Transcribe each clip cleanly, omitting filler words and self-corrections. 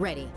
Ready.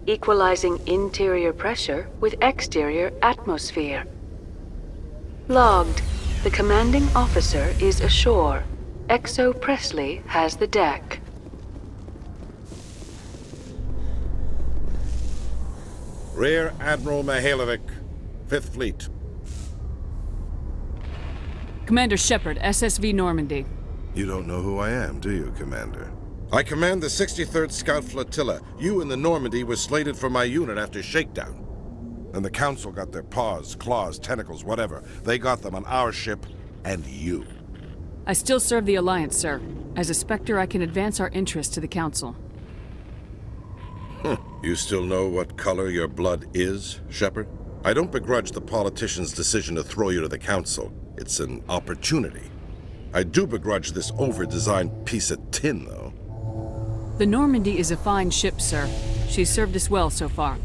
Equalizing interior pressure with exterior atmosphere. Logged. The commanding officer is ashore. Exo Presley has the deck. Rear Admiral Mihailovic, 5th Fleet. Commander Shepard, SSV Normandy. You don't know who I am, do you, Commander? I command the 63rd Scout Flotilla. You and the Normandy were slated for my unit after shakedown. And the Council got their paws, claws, tentacles, whatever. They got them on our ship, and you. I still serve the Alliance, sir. As a Spectre, I can advance our interests to the Council. You still know what color your blood is, Shepard? I don't begrudge the politician's decision to throw you to the Council. It's an opportunity. I do begrudge this over-designed piece of tin, though. The Normandy is a fine ship, sir. She's served us well so far.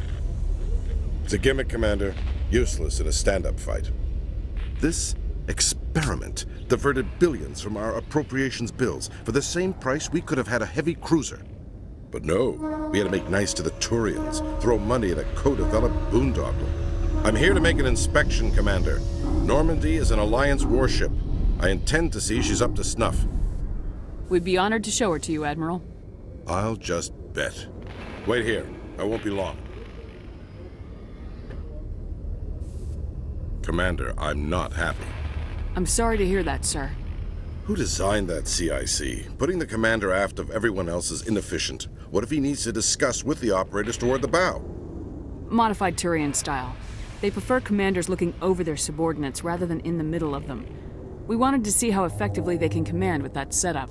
It's a gimmick, Commander. Useless in a stand-up fight. This experiment diverted billions from our appropriations bills. For the same price, we could have had a heavy cruiser. But no, we had to make nice to the Turians, throw money at a co-developed boondoggle. I'm here to make an inspection, Commander. Normandy is an Alliance warship. I intend to see she's up to snuff. We'd be honored to show her to you, Admiral. I'll just bet. Wait here. I won't be long. Commander, I'm not happy. I'm sorry to hear that, sir. Who designed that CIC? Putting the commander aft of everyone else is inefficient. What if he needs to discuss with the operators toward the bow? Modified Turian style. They prefer commanders looking over their subordinates rather than in the middle of them. We wanted to see how effectively they can command with that setup.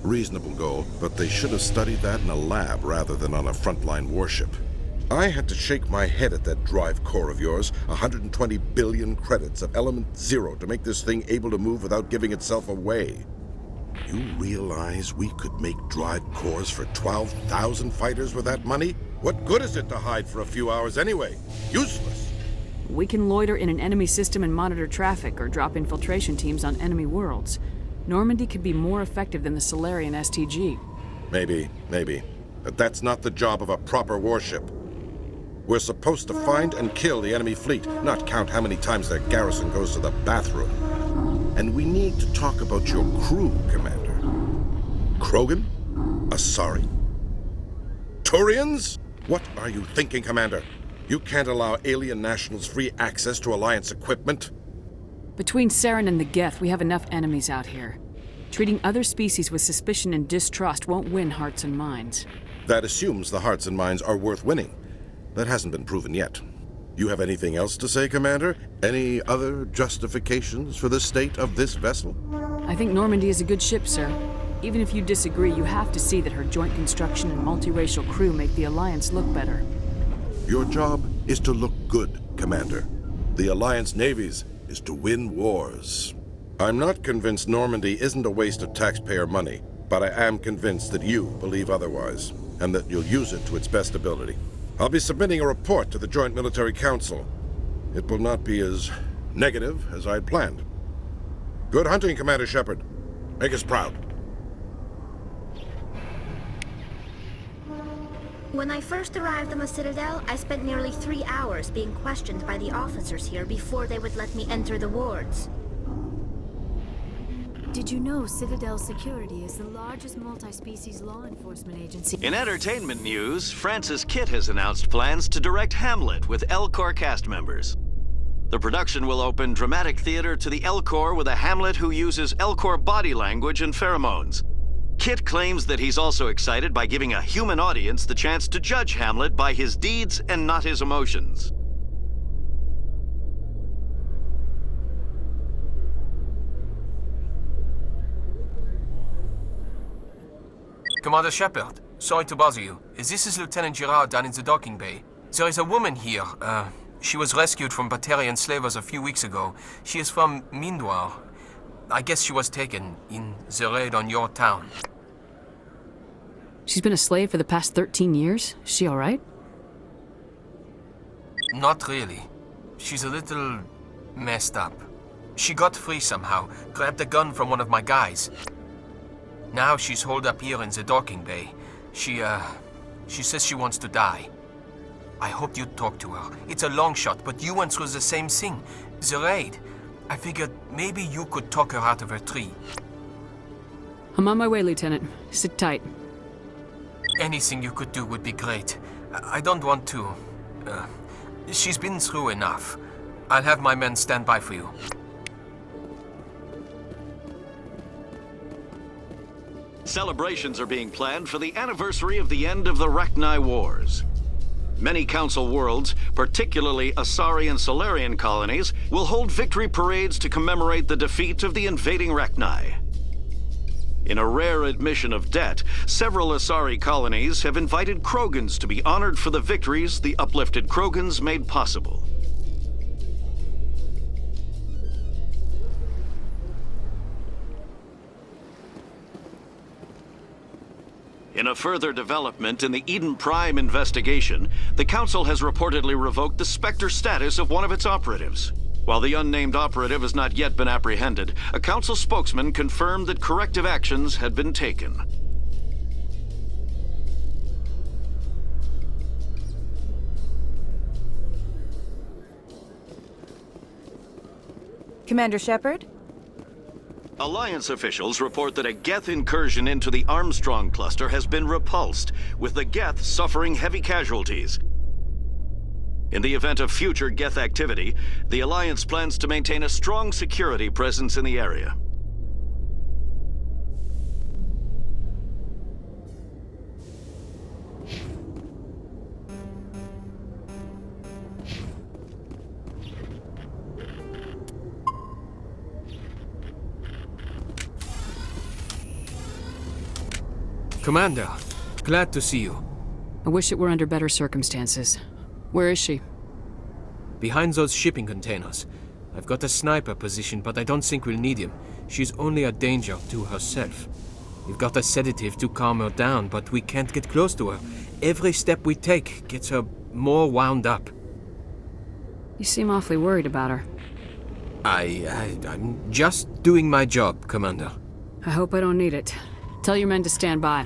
Reasonable goal, but they should have studied that in a lab rather than on a frontline warship. I had to shake my head at that drive core of yours, 120 billion credits of element 0 to make this thing able to move without giving itself away. You realize we could make drive cores for 12,000 fighters with that money? What good is it to hide for a few hours anyway? Useless. We can loiter in an enemy system and monitor traffic or drop infiltration teams on enemy worlds. Normandy could be more effective than the Solarian STG. Maybe. But that's not the job of a proper warship. We're supposed to find and kill the enemy fleet, not count how many times their garrison goes to the bathroom. And we need to talk about your crew, Commander. Krogan? Asari? Turians? What are you thinking, Commander? You can't allow alien nationals free access to Alliance equipment? Between Saren and the Geth, we have enough enemies out here. Treating other species with suspicion and distrust won't win hearts and minds. That assumes the hearts and minds are worth winning. That hasn't been proven yet. You have anything else to say, Commander? Any other justifications for the state of this vessel? I think Normandy is a good ship, sir. Even if you disagree, you have to see that her joint construction and multiracial crew make the Alliance look better. Your job is to look good, Commander. The Alliance navies is to win wars. I'm not convinced Normandy isn't a waste of taxpayer money, but I am convinced that you believe otherwise, and that you'll use it to its best ability. I'll be submitting a report to the Joint Military Council. It will not be as negative as I'd planned. Good hunting, Commander Shepard. Make us proud. When I first arrived on the Citadel, I spent nearly 3 hours being questioned by the officers here before they would let me enter the wards. Did you know Citadel Security is the largest multi-species law enforcement agency? In entertainment news, Francis Kitt has announced plans to direct Hamlet with Elcor cast members. The production will open dramatic theater to the Elcor with a Hamlet who uses Elcor body language and pheromones. Kitt claims that he's also excited by giving a human audience the chance to judge Hamlet by his deeds and not his emotions. Commander Shepard, sorry to bother you. This is Lieutenant Girard down in the docking bay. There is a woman here. She was rescued from Batarian slavers a few weeks ago. She is from Mindoir. I guess she was taken in the raid on your town. She's been a slave for the past 13 years? Is she all right? Not really. She's a little messed up. She got free somehow, grabbed a gun from one of my guys. Now she's holed up here in the docking bay. She says she wants to die. I hoped you'd talk to her. It's a long shot, but you went through the same thing. The raid. I figured maybe you could talk her out of her tree. I'm on my way, Lieutenant. Sit tight. Anything you could do would be great. I don't want to... she's been through enough. I'll have my men stand by for you. Celebrations are being planned for the anniversary of the end of the Rachni Wars. Many Council worlds, particularly Asari and Solarian colonies, will hold victory parades to commemorate the defeat of the invading Rachni. In a rare admission of debt, several Asari colonies have invited Krogans to be honored for the victories the uplifted Krogans made possible. In a further development in the Eden Prime investigation, the Council has reportedly revoked the Spectre status of one of its operatives. While the unnamed operative has not yet been apprehended, a Council spokesman confirmed that corrective actions had been taken. Commander Shepard? Alliance officials report that a Geth incursion into the Armstrong cluster has been repulsed, with the Geth suffering heavy casualties. In the event of future Geth activity, the Alliance plans to maintain a strong security presence in the area. Commander, glad to see you. I wish it were under better circumstances. Where is she? Behind those shipping containers. I've got a sniper position, but I don't think we'll need him. She's only a danger to herself. We've got a sedative to calm her down, but we can't get close to her. Every step we take gets her more wound up. You seem awfully worried about her. I'm just doing my job, Commander. I hope I don't need it. Tell your men to stand by.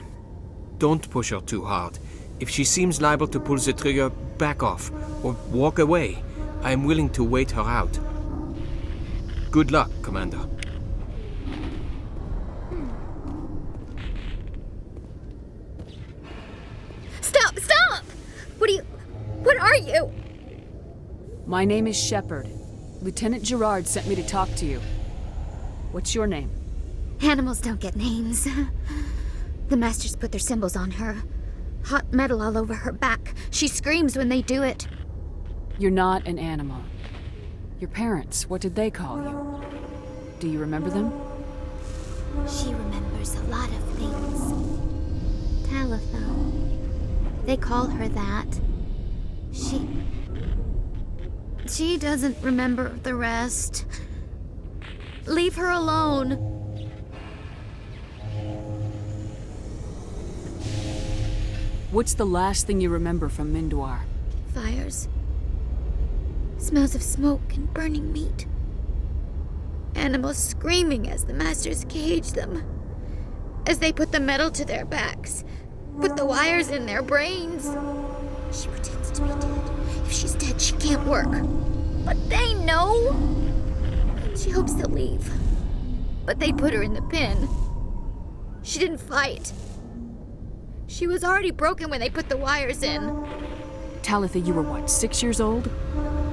Don't push her too hard. If she seems liable to pull the trigger, back off, or walk away. I am willing to wait her out. Good luck, Commander. Stop! Stop! What are you? My name is Shepard. Lieutenant Gerard sent me to talk to you. What's your name? Animals don't get names. The Masters put their symbols on her. Hot metal all over her back. She screams when they do it. You're not an animal. Your parents, what did they call you? Do you remember them? She remembers a lot of things. Talitha. They call her that. She doesn't remember the rest. Leave her alone. What's the last thing you remember from Mindwar? Fires. Smells of smoke and burning meat. Animals screaming as the Masters cage them. As they put the metal to their backs. Put the wires in their brains. She pretends to be dead. If she's dead, she can't work. But they know. She hopes to leave. But they put her in the pen. She didn't fight. She was already broken when they put the wires in. Talitha, you were what, 6 years old?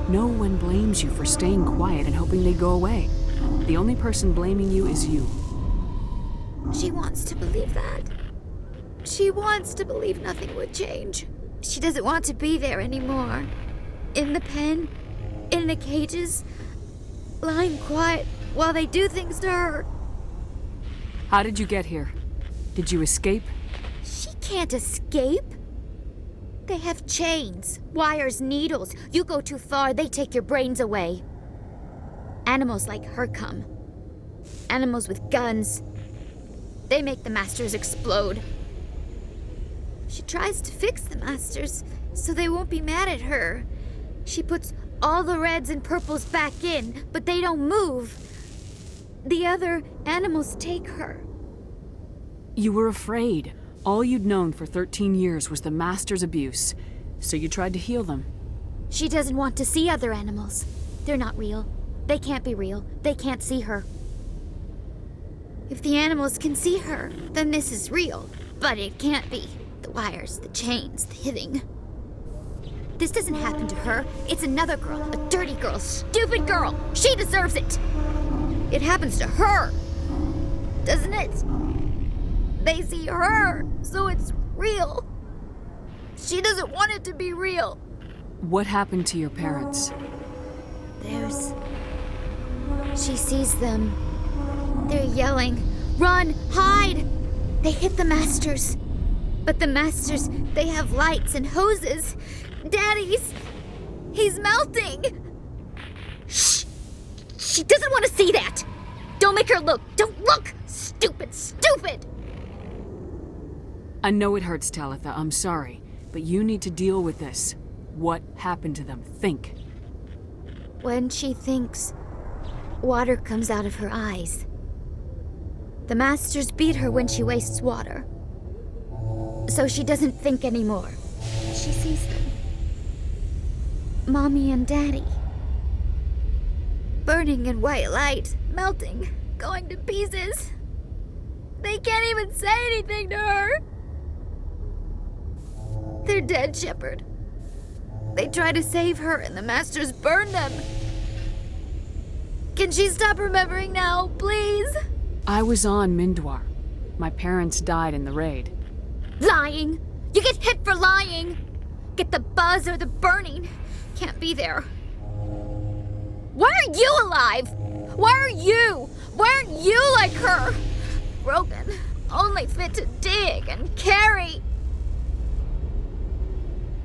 No one blames you for staying quiet and hoping they'd go away. The only person blaming you is you. She wants to believe that. She wants to believe nothing would change. She doesn't want to be there anymore. In the pen, in the cages, lying quiet while they do things to her. How did you get here? Did you escape? She can't escape. They have chains, wires, needles. You go too far, they take your brains away. Animals like her come. Animals with guns. They make the Masters explode. She tries to fix the Masters so they won't be mad at her. She puts all the reds and purples back in, but they don't move. The other animals take her. You were afraid. All you'd known for 13 years was the Master's abuse, so you tried to heal them. She doesn't want to see other animals. They're not real. They can't be real. They can't see her. If the animals can see her, then this is real. But it can't be. The wires, the chains, the hitting. This doesn't happen to her. It's another girl. A dirty girl. Stupid girl. She deserves it. It happens to her. Doesn't it? They see her, so it's real. She doesn't want it to be real. What happened to your parents? She sees them. They're yelling, "Run! Hide!" They hit the Masters. But the Masters, they have lights and hoses. Daddy's... he's melting! Shh! She doesn't want to see that! Don't make her look! Don't look! Stupid, stupid! I know it hurts, Talitha. I'm sorry. But you need to deal with this. What happened to them? Think. When she thinks, water comes out of her eyes. The Masters beat her when she wastes water. So she doesn't think anymore. She sees them. Mommy and Daddy. Burning in white light, melting, going to pieces. They can't even say anything to her. They're dead, Shepard. They try to save her and the Masters burn them. Can she stop remembering now, please? I was on Mindwar. My parents died in the raid. Lying! You get hit for lying! Get the buzz or the burning. Can't be there. Why are you alive? Why are you? Why aren't you like her? Broken, only fit to dig and carry.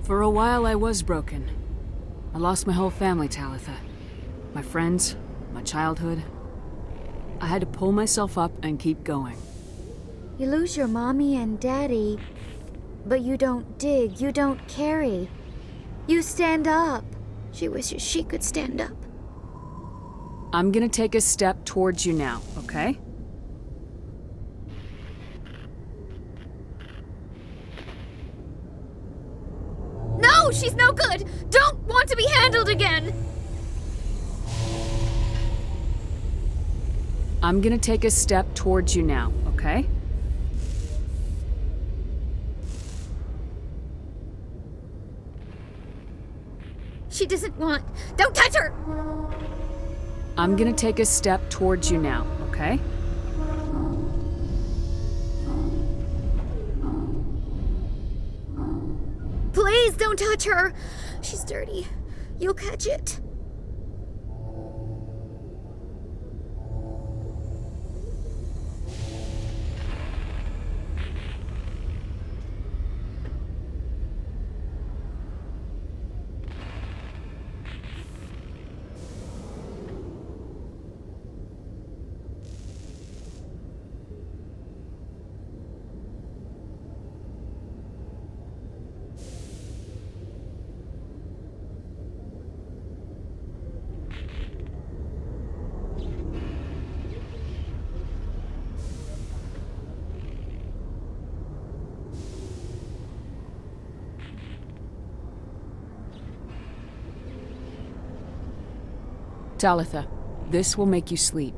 For a while I was broken. I lost my whole family, Talitha. My friends, my childhood. I had to pull myself up and keep going. You lose your mommy and daddy, but you don't dig, you don't carry. You stand up. She wishes she could stand up. I'm gonna take a step towards you now, okay? No, she's no good! Don't want to be handled again! I'm gonna take a step towards you now, okay? She doesn't want... Don't touch her! I'm gonna take a step towards you now, okay? Please don't touch her! She's dirty. You'll catch it. Talitha, this will make you sleep.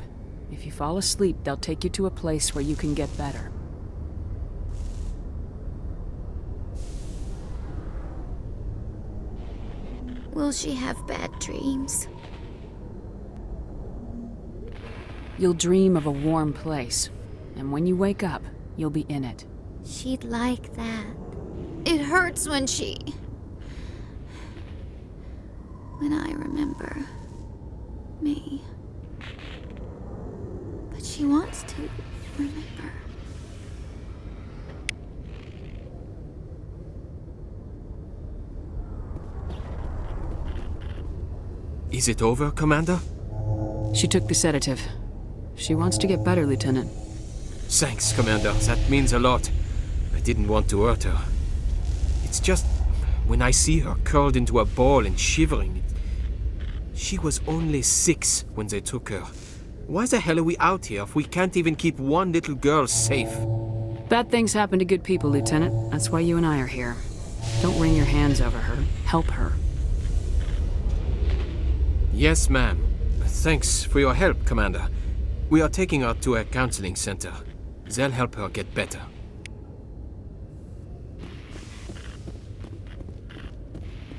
If you fall asleep, they'll take you to a place where you can get better. Will she have bad dreams? You'll dream of a warm place, and when you wake up, you'll be in it. She'd like that. It hurts when I remember me. But she wants to remember. Is it over, Commander? She took the sedative. She wants to get better, Lieutenant. Thanks, Commander. That means a lot. I didn't want to hurt her. It's just... When I see her curled into a ball and shivering, she was only 6 when they took her. Why the hell are we out here if we can't even keep one little girl safe? Bad things happen to good people, Lieutenant. That's why you and I are here. Don't wring your hands over her. Help her. Yes, ma'am. Thanks for your help, Commander. We are taking her to a counseling center. They'll help her get better.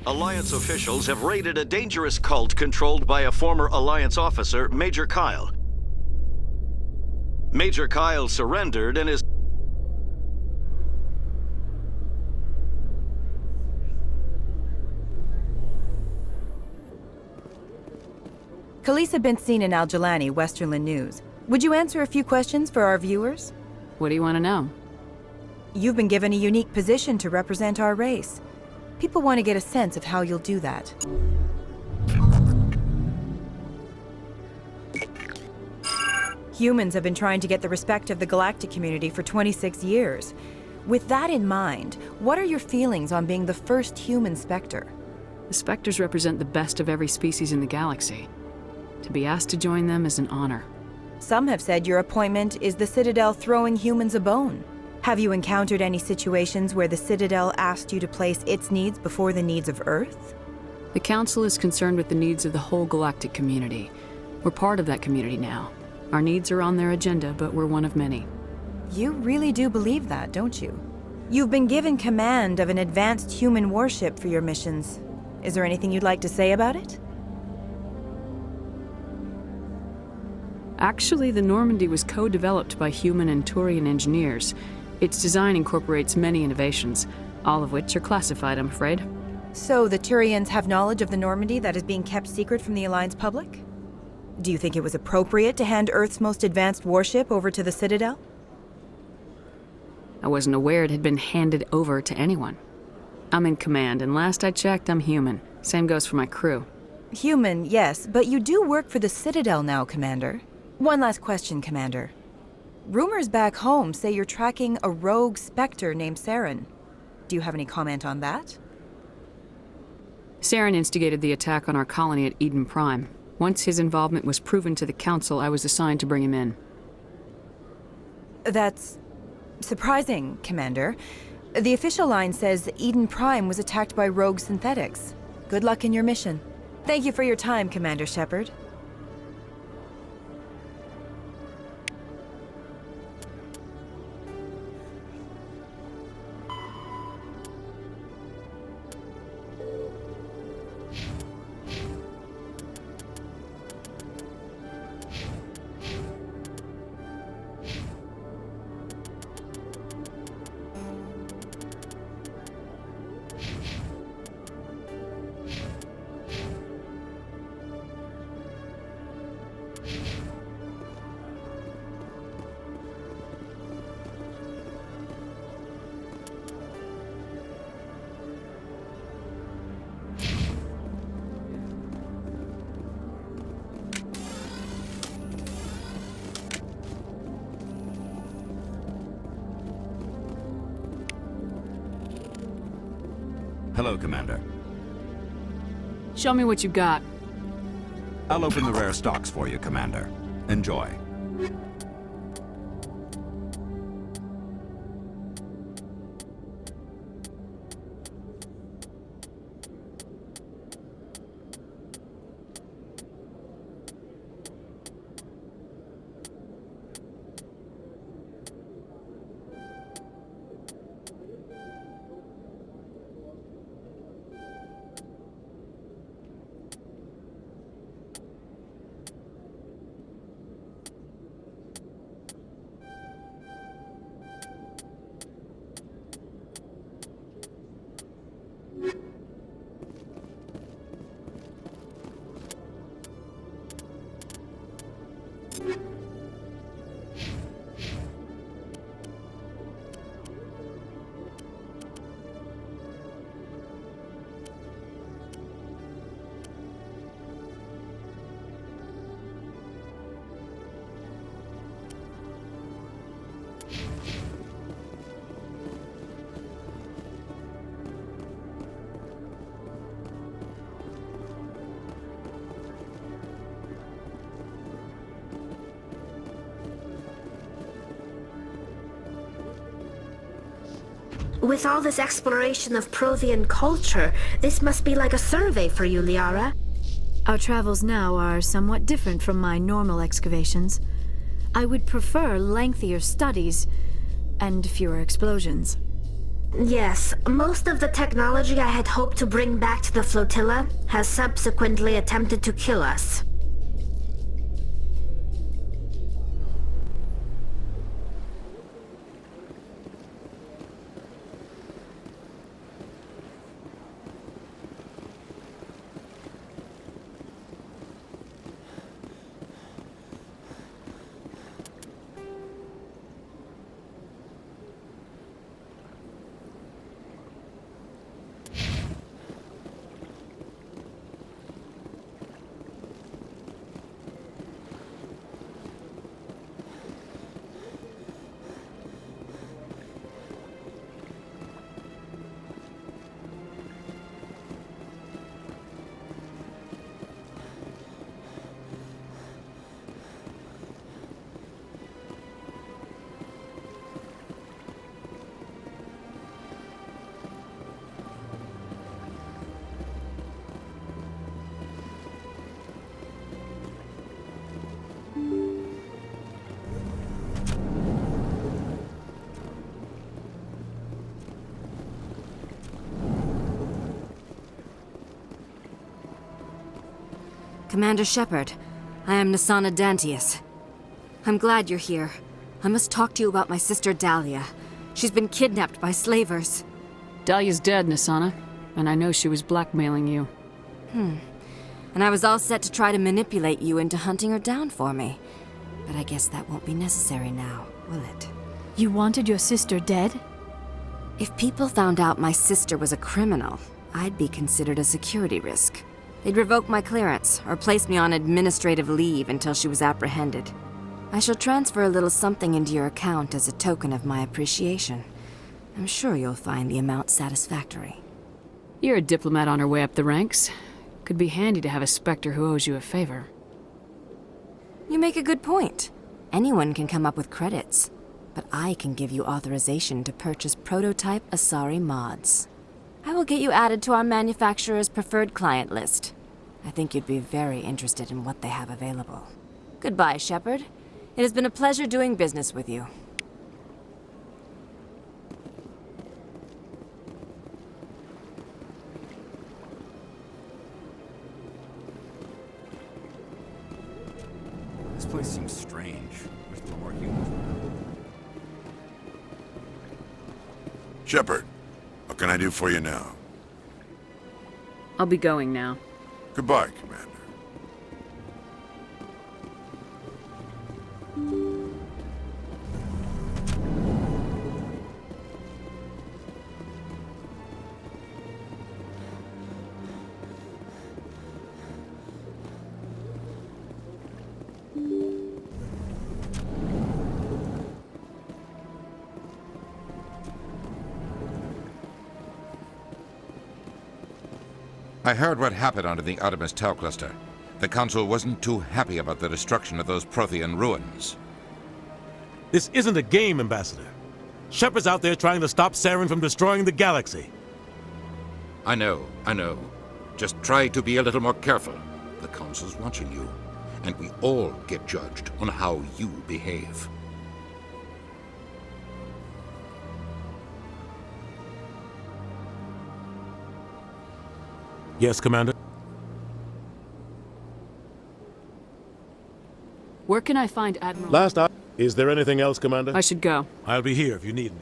Alliance officials have raided a dangerous cult controlled by a former Alliance officer, Major Kyle. Major Kyle surrendered and is... Khaleesa been seen in Al-Jalani, Westerland News. Would you answer a few questions for our viewers? What do you want to know? You've been given a unique position to represent our race. People want to get a sense of how you'll do that. Humans have been trying to get the respect of the galactic community for 26 years. With that in mind, what are your feelings on being the first human Spectre? The Spectres represent the best of every species in the galaxy. To be asked to join them is an honor. Some have said your appointment is the Citadel throwing humans a bone. Have you encountered any situations where the Citadel asked you to place its needs before the needs of Earth? The Council is concerned with the needs of the whole galactic community. We're part of that community now. Our needs are on their agenda, but we're one of many. You really do believe that, don't you? You've been given command of an advanced human warship for your missions. Is there anything you'd like to say about it? Actually, the Normandy was co-developed by human and Turian engineers. Its design incorporates many innovations, all of which are classified, I'm afraid. So the Turians have knowledge of the Normandy that is being kept secret from the Alliance public? Do you think it was appropriate to hand Earth's most advanced warship over to the Citadel? I wasn't aware it had been handed over to anyone. I'm in command, and last I checked, I'm human. Same goes for my crew. Human, yes, but you do work for the Citadel now, Commander. One last question, Commander. Rumors back home say you're tracking a rogue Spectre named Saren. Do you have any comment on that? Saren instigated the attack on our colony at Eden Prime. Once his involvement was proven to the Council, I was assigned to bring him in. That's surprising, Commander. The official line says Eden Prime was attacked by rogue synthetics. Good luck in your mission. Thank you for your time, Commander Shepard. Hello, Commander. Show me what you got. I'll open the rare stocks for you, Commander. Enjoy. With all this exploration of Prothean culture, this must be like a survey for you, Liara. Our travels now are somewhat different from my normal excavations. I would prefer lengthier studies and fewer explosions. Yes, most of the technology I had hoped to bring back to the flotilla has subsequently attempted to kill us. Commander Shepard, I am Nasana Dantius. I'm glad you're here. I must talk to you about my sister Dahlia. She's been kidnapped by slavers. Dahlia's dead, Nasana, and I know she was blackmailing you. And I was all set to try to manipulate you into hunting her down for me. But I guess that won't be necessary now, will it? You wanted your sister dead? If people found out my sister was a criminal, I'd be considered a security risk. They'd revoke my clearance, or place me on administrative leave until she was apprehended. I shall transfer a little something into your account as a token of my appreciation. I'm sure you'll find the amount satisfactory. You're a diplomat on her way up the ranks. Could be handy to have a Spectre who owes you a favor. You make a good point. Anyone can come up with credits. But I can give you authorization to purchase prototype Asari mods. I will get you added to our manufacturer's preferred client list. I think you'd be very interested in what they have available. Goodbye, Shepard. It has been a pleasure doing business with you. This place seems strange. Wish there were more humans around. Shepard, what can I do for you now? I'll be going now. Goodbye, Commander. I heard what happened under the Artemis Tau cluster. The Council wasn't too happy about the destruction of those Prothean ruins. This isn't a game, Ambassador. Shepard's out there trying to stop Saren from destroying the galaxy. I know. Just try to be a little more careful. The Council's watching you, and we all get judged on how you behave. Yes, Commander? Where can I find Admiral... Last up. Is there anything else, Commander? I should go. I'll be here if you need me.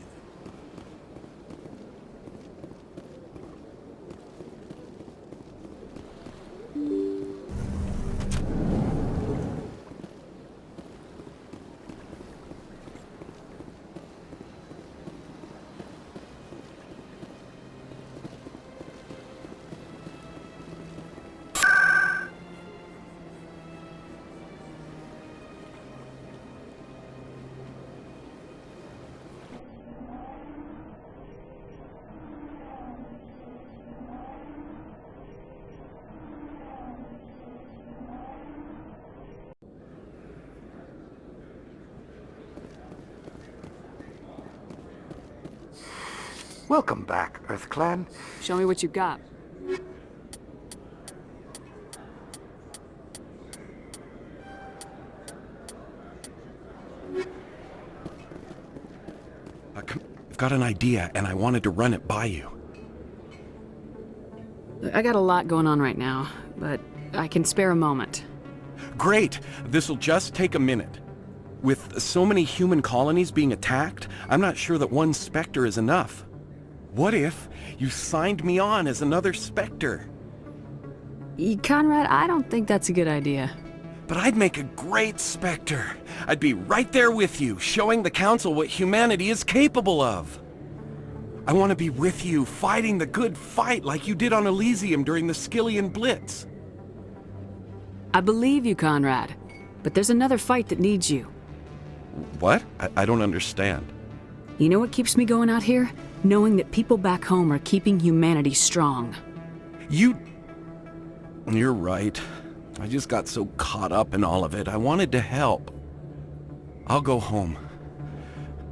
Welcome back, EarthClan. Show me what you got. I've got an idea, and I wanted to run it by you. I got a lot going on right now, but I can spare a moment. Great! This'll just take a minute. With so many human colonies being attacked, I'm not sure that one Spectre is enough. What if you signed me on as another Spectre? Conrad, I don't think that's a good idea. But I'd make a great Spectre. I'd be right there with you, showing the Council what humanity is capable of. I want to be with you, fighting the good fight like you did on Elysium during the Skillian Blitz. I believe you, Conrad, but there's another fight that needs you. What? I don't understand. You know what keeps me going out here? Knowing that people back home are keeping humanity strong. You're right. I just got so caught up in all of it. I wanted to help. I'll go home.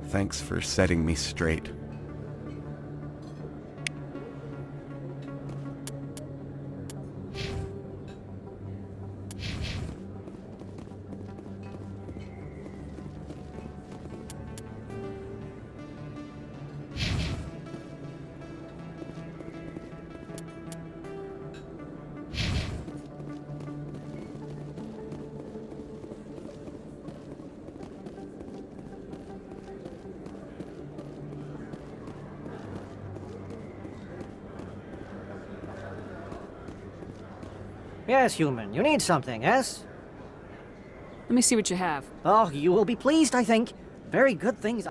Thanks for setting me straight. Yes, human. You need something, yes? Let me see what you have. Oh, you will be pleased, I think. Very good things.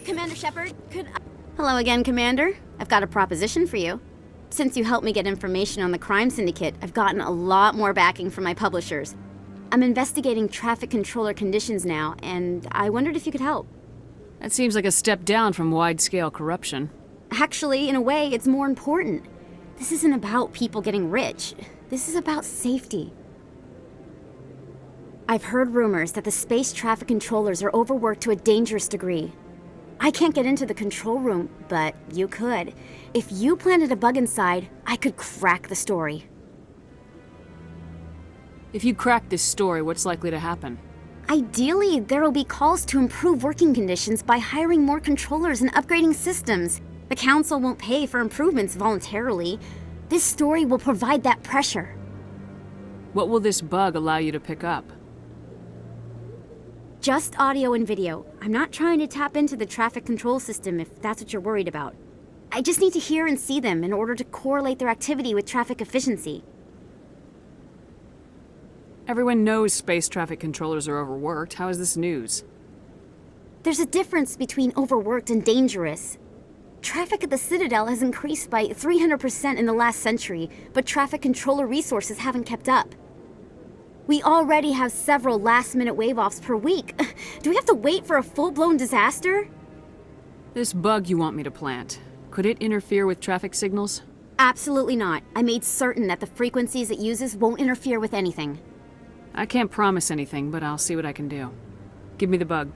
Commander Shepard, Hello again, Commander. I've got a proposition for you. Since you helped me get information on the crime syndicate, I've gotten a lot more backing from my publishers. I'm investigating traffic controller conditions now, and I wondered if you could help. That seems like a step down from wide-scale corruption. Actually, in a way, it's more important. This isn't about people getting rich. This is about safety. I've heard rumors that the space traffic controllers are overworked to a dangerous degree. I can't get into the control room, but you could. If you planted a bug inside, I could crack the story. If you crack this story, what's likely to happen? Ideally, there will be calls to improve working conditions by hiring more controllers and upgrading systems. The Council won't pay for improvements voluntarily. This story will provide that pressure. What will this bug allow you to pick up? Just audio and video. I'm not trying to tap into the traffic control system if that's what you're worried about. I just need to hear and see them in order to correlate their activity with traffic efficiency. Everyone knows space traffic controllers are overworked. How is this news? There's a difference between overworked and dangerous. Traffic at the Citadel has increased by 300% in the last century, but traffic controller resources haven't kept up. We already have several last-minute wave-offs per week. Do we have to wait for a full-blown disaster? This bug you want me to plant, could it interfere with traffic signals? Absolutely not. I made certain that the frequencies it uses won't interfere with anything. I can't promise anything, but I'll see what I can do. Give me the bug.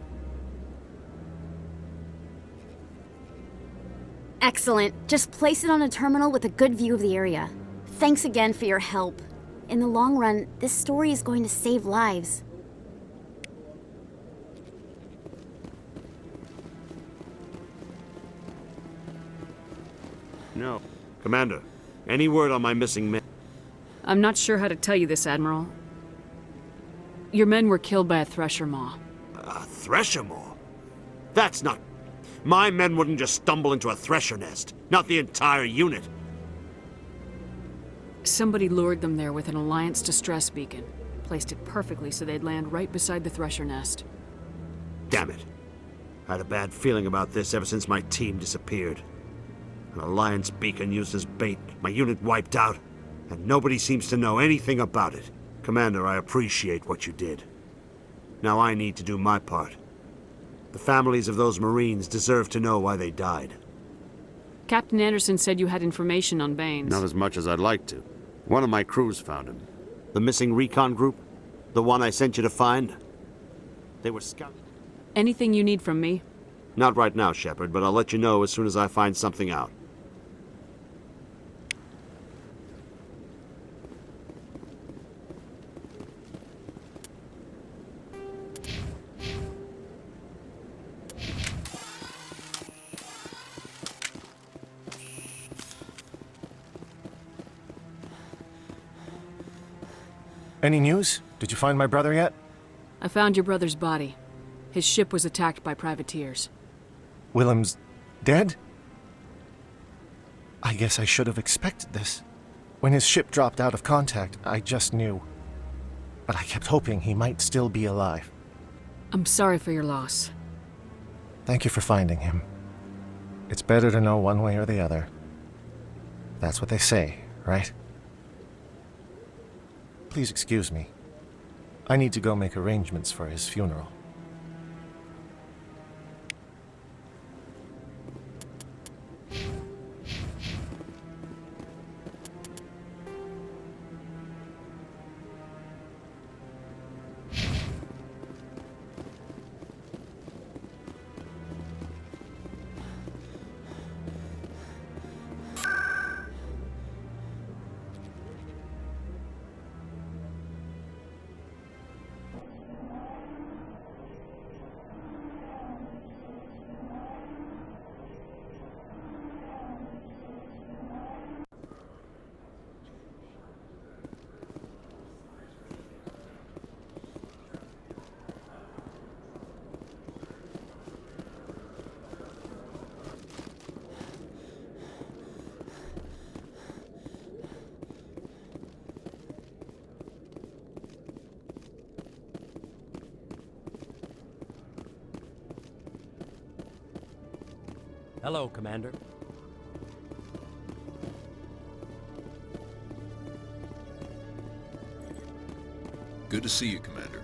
Excellent. Just place it on a terminal with a good view of the area. Thanks again for your help. In the long run, this story is going to save lives. No. Commander, any word on my missing men? I'm not sure how to tell you this, Admiral. Your men were killed by a thresher maw. A thresher maw? That's not... My men wouldn't just stumble into a thresher nest. Not the entire unit. Somebody lured them there with an Alliance distress beacon. Placed it perfectly so they'd land right beside the thresher nest. Damn it. I had a bad feeling about this ever since my team disappeared. An Alliance beacon used as bait, my unit wiped out, and nobody seems to know anything about it. Commander, I appreciate what you did. Now I need to do my part. The families of those Marines deserve to know why they died. Captain Anderson said you had information on Baines. Not as much as I'd like to. One of my crews found him. The missing recon group? The one I sent you to find? They were scouting. Anything you need from me? Not right now, Shepard, but I'll let you know as soon as I find something out. Any news? Did you find my brother yet? I found your brother's body. His ship was attacked by privateers. Willem's dead? I guess I should have expected this. When his ship dropped out of contact, I just knew. But I kept hoping he might still be alive. I'm sorry for your loss. Thank you for finding him. It's better to know one way or the other. That's what they say, right? Please excuse me. I need to go make arrangements for his funeral. Hello, Commander. Good to see you, Commander.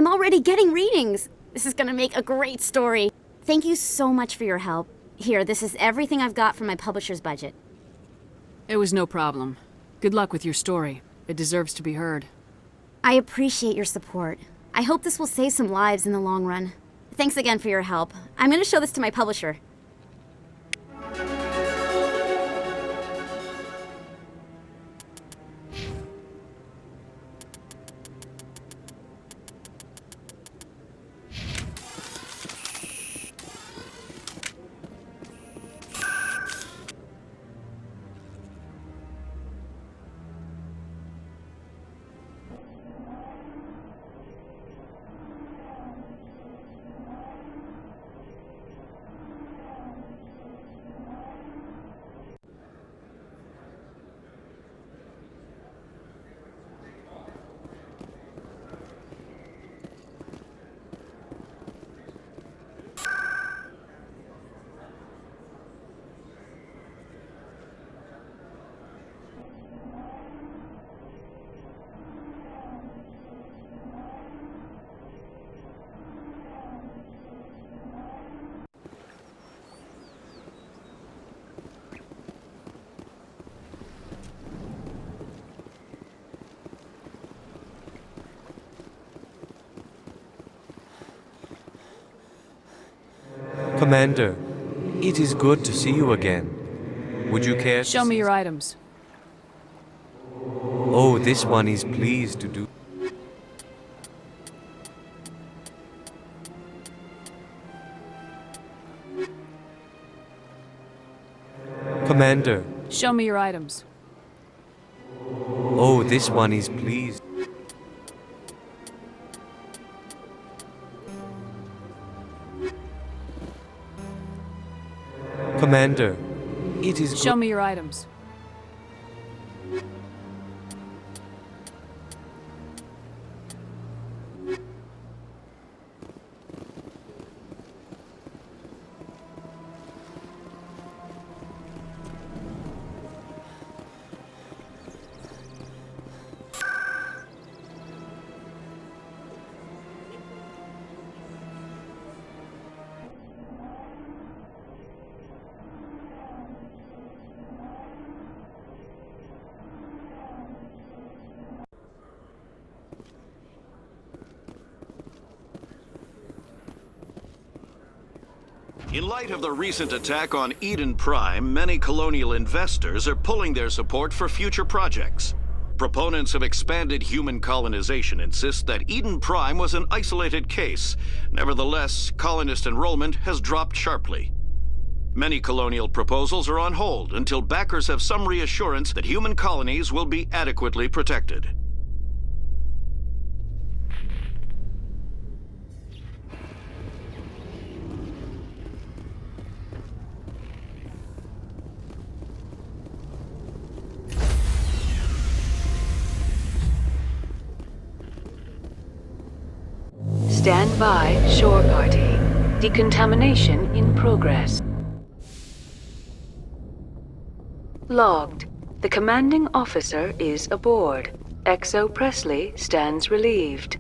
I'm already getting readings. This is gonna make a great story. Thank you so much for your help. Here, this is everything I've got from my publisher's budget. It was no problem. Good luck with your story. It deserves to be heard. I appreciate your support. I hope this will save some lives in the long run. Thanks again for your help. I'm gonna show this to my publisher. Commander, it is good to see you again. Would you care to Show me your items. Oh, this one is pleased to do. Commander. Show me your items. Oh, this one is pleased. Commander, it is Show me your items. In light of the recent attack on Eden Prime, many colonial investors are pulling their support for future projects. Proponents of expanded human colonization insist that Eden Prime was an isolated case. Nevertheless, colonist enrollment has dropped sharply. Many colonial proposals are on hold until backers have some reassurance that human colonies will be adequately protected. Stand by, shore party. Decontamination in progress. Logged. The commanding officer is aboard. XO Presley stands relieved.